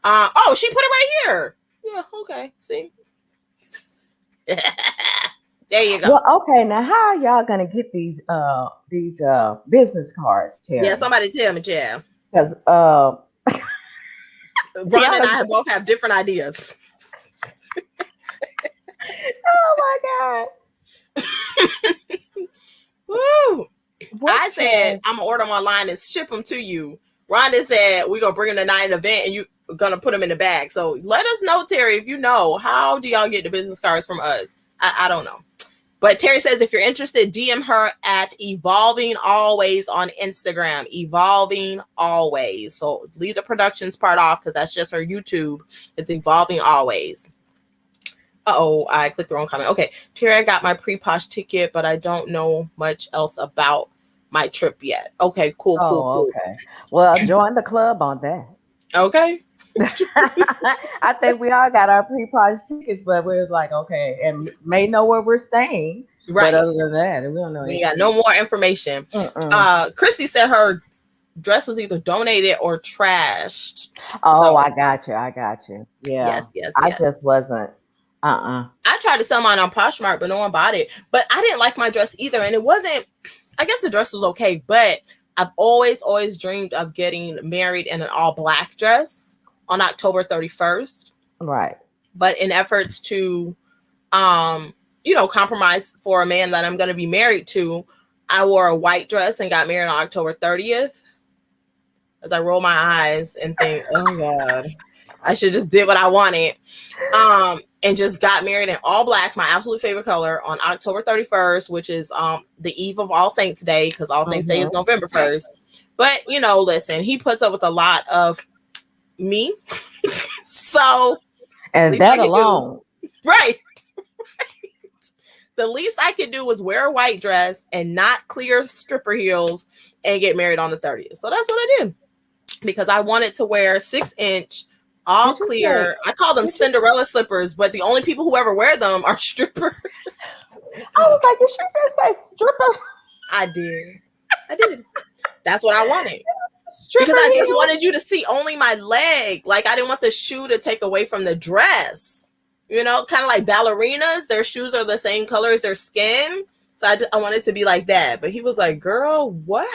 Oh, she put it right here. Yeah, okay. See? There you go. Well, okay. Now, how are y'all gonna get these business cards, Yeah, Terry? somebody tell me, yeah. Because Rhonda and Tiana, I both have different ideas. oh my Woo! God, what I said cares? I'm gonna order them online and ship them to you. Rhonda said we're gonna bring them to night event and you gonna put them in the bag. So let us know, Terry, if you know how do y'all get the business cards from us. I don't know. But Terry says if you're interested, DM her at Evolving Always on Instagram. Evolving Always. So leave the productions part off because that's just her YouTube. It's Evolving Always. Uh-oh, I clicked the wrong comment. Okay, Terry, I got my pre-posh ticket, but I don't know much else about my trip yet. Okay, cool, cool, Oh, cool. okay. Well, join the club on that. Okay. I think we all got our pre-posh tickets, but we was like, okay, and may know where we're staying. But Right. other than that, we don't know We anything. got no more information. Christy said her dress was either donated or trashed. Oh, So, I got you. I got you. Yeah. yes, yes, I yes. just wasn't. I tried to sell mine on Poshmark, but no one bought it. But I didn't like my dress either. And it wasn't, I guess the dress was okay, but I've always dreamed of getting married in an all black dress on October 31st. Right. But in efforts to, compromise for a man that I'm going to be married to, I wore a white dress and got married on October 30th. As I roll my eyes and think, oh God. I should just did what I wanted. And just got married in all black, my absolute favorite color, on October 31st, which is the eve of All Saints Day, because All Saints Day is November 1st. But, you know, listen, he puts up with a lot of me. So, And that alone. Right. The least I could do was wear a white dress and not clear stripper heels and get married on the 30th. So that's what I did. Because I wanted to wear 6-inch all clear. I call them Cinderella slippers, but the only people who ever wear them are strippers. I was like, did she just say stripper? I did. That's what I wanted. Stripper because I just wanted you to see only my leg. Like, I didn't want the shoe to take away from the dress. You know, kind of like ballerinas. Their shoes are the same color as their skin. So I wanted to be like that. But he was like, girl, what?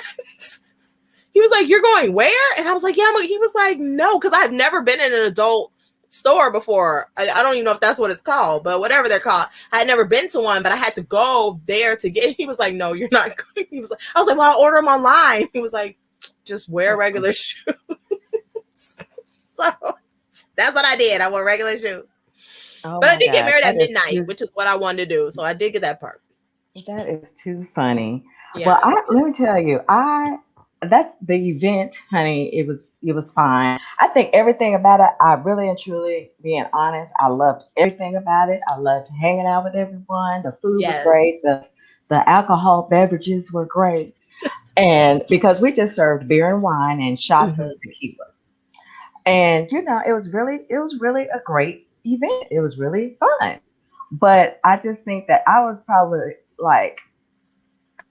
He was like, you're going where? And I was like, yeah. He was like, no, because I've never been in an adult store before. I don't even know if that's what it's called, but whatever they're called. I had never been to one, but I had to go there to get. He was like, no, you're not going. He was like, I was like, well, I'll order them online. He was like, just wear regular shoes. So that's what I did. I wore regular shoes. Oh, but I did get married at midnight, which is what I wanted to do. So I did get that part. That is too funny. Yeah, well, let me tell you, that's the event, honey. It was fine. I think everything about it, I really and truly, being honest, I loved everything about it. I loved hanging out with everyone. The food was great. The alcohol beverages were great. And because we just served beer and wine and shots of tequila. And you know, it was really a great event. It was really fun. But I just think that I was probably like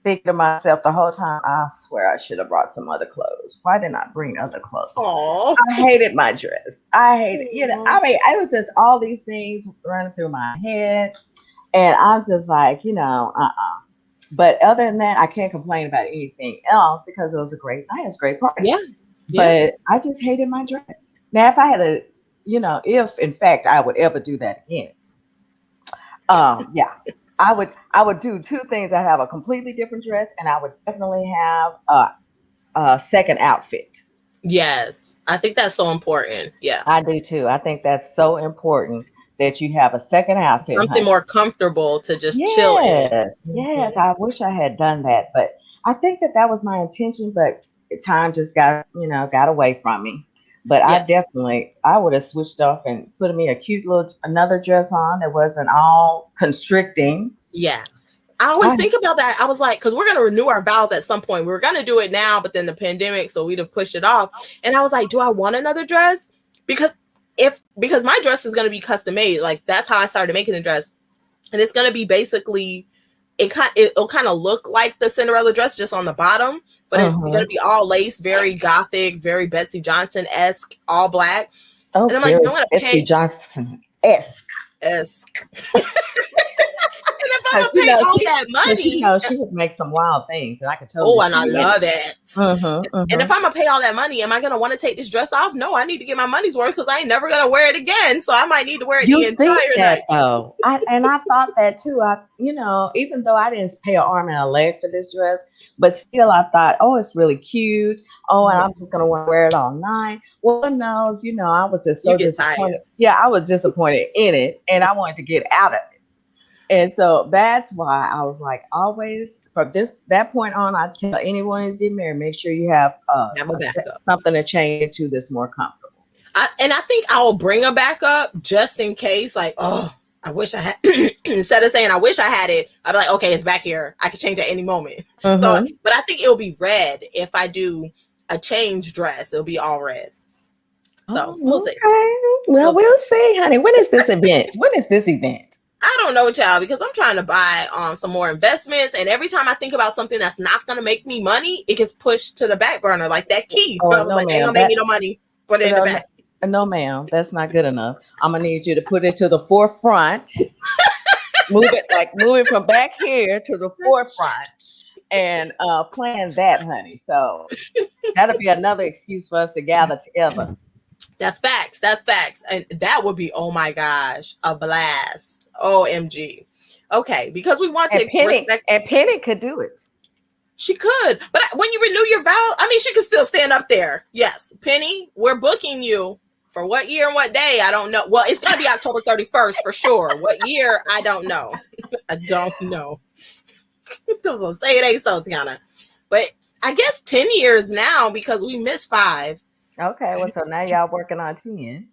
thinking to myself the whole time, I swear I should have brought some other clothes. Why didn't I bring other clothes? Aww. I hated my dress. I hated, you know, I mean, it was just all these things running through my head. And I'm just like, you know, But other than that, I can't complain about anything else because it was a great night. It was a great party. Yeah. But I just hated my dress. Now, if I had if in fact I would ever do that again, I would do two things. I have a completely different dress, and I would definitely have a second outfit. Yes, I think that's so important. Yeah, I do too. I think that's so important that you have a second outfit, something more comfortable to just chill in. Yes, I wish I had done that, but I think that was my intention. But time just got away from me. But I would have switched off and put me a cute another dress on that wasn't all constricting. Yeah. I always think about that. I was like, because we're going to renew our vows at some point. We were going to do it now, but then the pandemic, so we'd have pushed it off. And I was like, do I want another dress? Because my dress is going to be custom made. Like, that's how I started making the dress. And it's going to be basically, it'll kind of look like the Cinderella dress just on the bottom. But it's going to be all lace, very gothic, very Betsy Johnson-esque, all black. Oh, and I'm like, I'm going to pay Betsy Johnson-esque. And if I'm going to pay all that money. She would make some wild things, and I could totally. Oh, and I love it. And if I'm going to pay all that money, am I going to want to take this dress off? No, I need to get my money's worth because I ain't never going to wear it again. So I might need to wear it the entire night. Oh, I thought that too. Even though I didn't pay an arm and a leg for this dress, but still I thought, oh, it's really cute. Oh, and I'm just going to wear it all night. Well, no, I was just so disappointed. Tired. Yeah, I was disappointed in it, and I wanted to get out of it. And so that's why I was like, always from that point on, I tell anyone who's getting married, make sure you have something to change into that's more comfortable. And I think I will bring a backup just in case, like, oh, I wish I had, instead of saying I wish I had it, I'd be like, okay, it's back here. I can change at any moment. So, but I think it'll be red if I do a change dress. It'll be all red. So we'll see. Well, we'll see, honey. When is this event? I don't know, child, because I'm trying to buy some more investments, and every time I think about something that's not going to make me money, it gets pushed to the back burner, like that key. I was like, ain't going to make me no money. Put it in the back. No, ma'am, that's not good enough. I'm going to need you to put it to the forefront. Moving from back here to the forefront and plan that, honey. So that'll be another excuse for us to gather together. That's facts. And that would be, oh my gosh, a blast. OMG. Okay, because we want to respect. And Penny could do it. She could, but when you renew your vow, I mean, she could still stand up there. Yes, Penny, we're booking you For what year and what day, I don't know. Well, it's going to be October 31st for sure. What year, I don't know. I don't know. So say it ain't so, Tiana. But I guess 10 years now because we missed 5. Okay, well, so now y'all working on 10.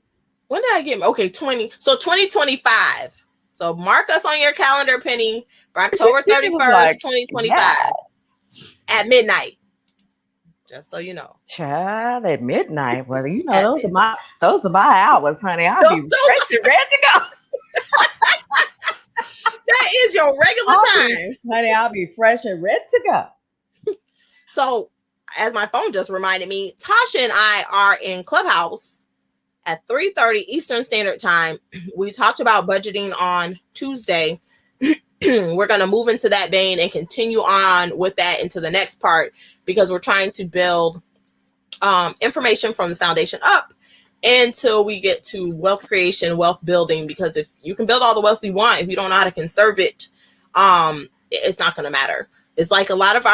When did I get? Okay, 20. So 2025. So mark us on your calendar, Penny, for October 31st, 2025 yeah. at midnight. Just so you know. Child, at midnight. Well, you know, those are my hours, honey. I'll be fresh and ready to go. That is your regular time. Honey, I'll be fresh and ready to go. So, as my phone just reminded me, Tasha and I are in Clubhouse at 3:30 Eastern Standard Time. We talked about budgeting on Tuesday. We're going to move into that vein and continue on with that into the next part because we're trying to build information from the foundation up until we get to wealth creation, wealth building. Because if you can build all the wealth you want, if you don't know how to conserve it, it's not going to matter. It's like a lot of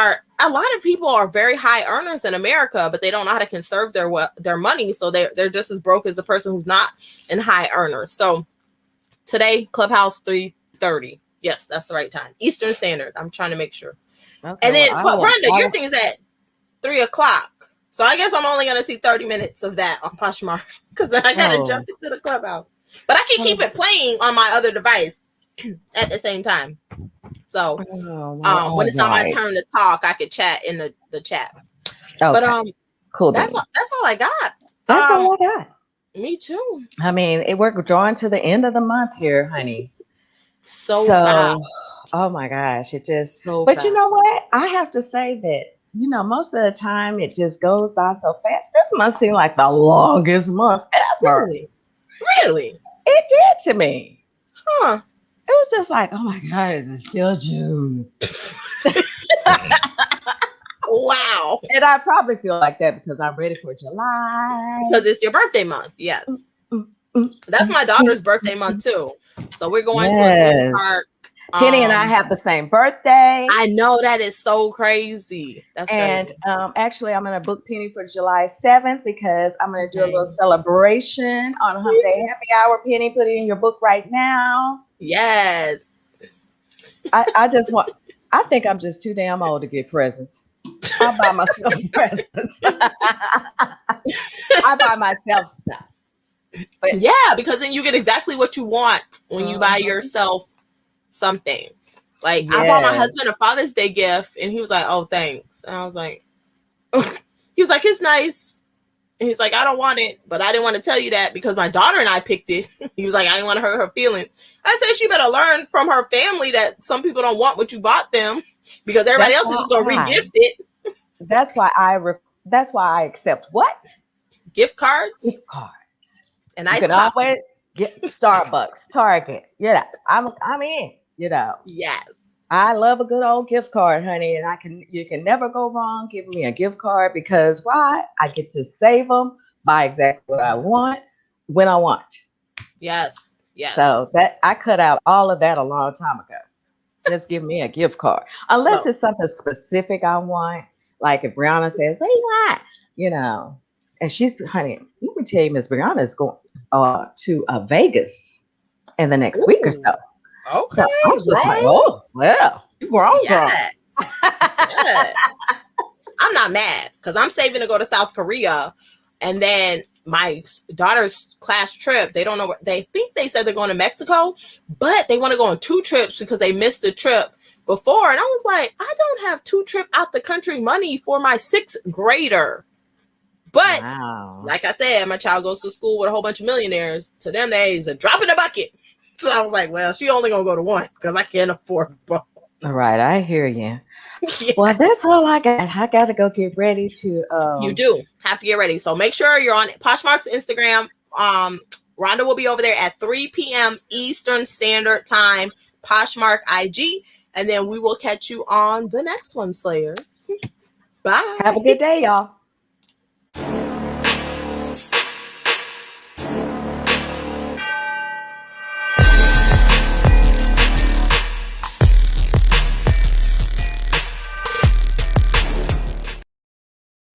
people are very high earners in America, but they don't know how to conserve their money. So they're just as broke as the person who's not in high earners. So today, Clubhouse 3:30. Yes, that's the right time. Eastern Standard. I'm trying to make sure. Okay, and then, but Rhonda, your thing is at 3:00. So I guess I'm only going to see 30 minutes of that on Poshmark because then I got to jump into the Clubhouse. But I can keep it playing on my other device at the same time. So when it's not my turn to talk, I could chat in the chat. Okay. But cool. That's all I got. That's all I got. Me too. I mean, we're drawing to the end of the month here, honeys. So fast. Oh my gosh, it just. But fast. You know what? I have to say that most of the time it just goes by so fast. This month seemed like the longest month ever. Really? It did to me. Huh? It was just like, oh my God, is it still June? Wow. And I probably feel like that because I'm ready for July. Because it's your birthday month. Yes. That's my daughter's birthday month too. So we're going to a theme park. Penny and I have the same birthday. I know, that is so crazy. That's crazy. Actually, I'm going to book Penny for July 7th because I'm going to do a little celebration on Hump Day Happy Hour. Penny, put it in your book right now. Yes. I think I'm just too damn old to get presents. I buy myself presents. I buy myself stuff. But yeah, because then you get exactly what you want when you buy yourself something. Like I bought my husband a Father's Day gift and he was like, oh, thanks. And I was like, he was like, it's nice. And he's like, I don't want it, but I didn't want to tell you that because my daughter and I picked it. He was like, I didn't want to hurt her feelings. I said, she better learn from her family that some people don't want what you bought them because everybody else is just going to re-gift it. That's why I accept what? Gift cards? Gift cards. And I can always get Starbucks, Target. I'm in. Yes. I love a good old gift card, honey, and you can never go wrong giving me a gift card because why? I get to save them, buy exactly what I want when I want. Yes. Yes. So that I cut out all of that a long time ago. Just give me a gift card, unless it's something specific I want. Like if Brianna says, "What do you want?" And she's, honey, let me tell you, Miss Brianna is going to Vegas in the next week or so. Okay. So I was just like, oh, well, you grown. Yes. I'm not mad because I'm saving to go to South Korea. And then my daughter's class trip, they don't know where, they think they said they're going to Mexico, but they want to go on 2 trips because they missed the trip before. And I was like, I don't have 2 trip out the country money for my 6th grader. But like I said, my child goes to school with a whole bunch of millionaires. To them, is a drop in the bucket. So I was like, well, she only going to go to 1 because I can't afford both. All right. I hear you. Yes. Well, that's all I got. I got to go get ready to. You do have to get ready. So make sure you're on Poshmark's Instagram. Rhonda will be over there at 3 p.m. Eastern Standard Time, Poshmark IG. And then we will catch you on the next one, Slayers. Bye. Have a good day, y'all.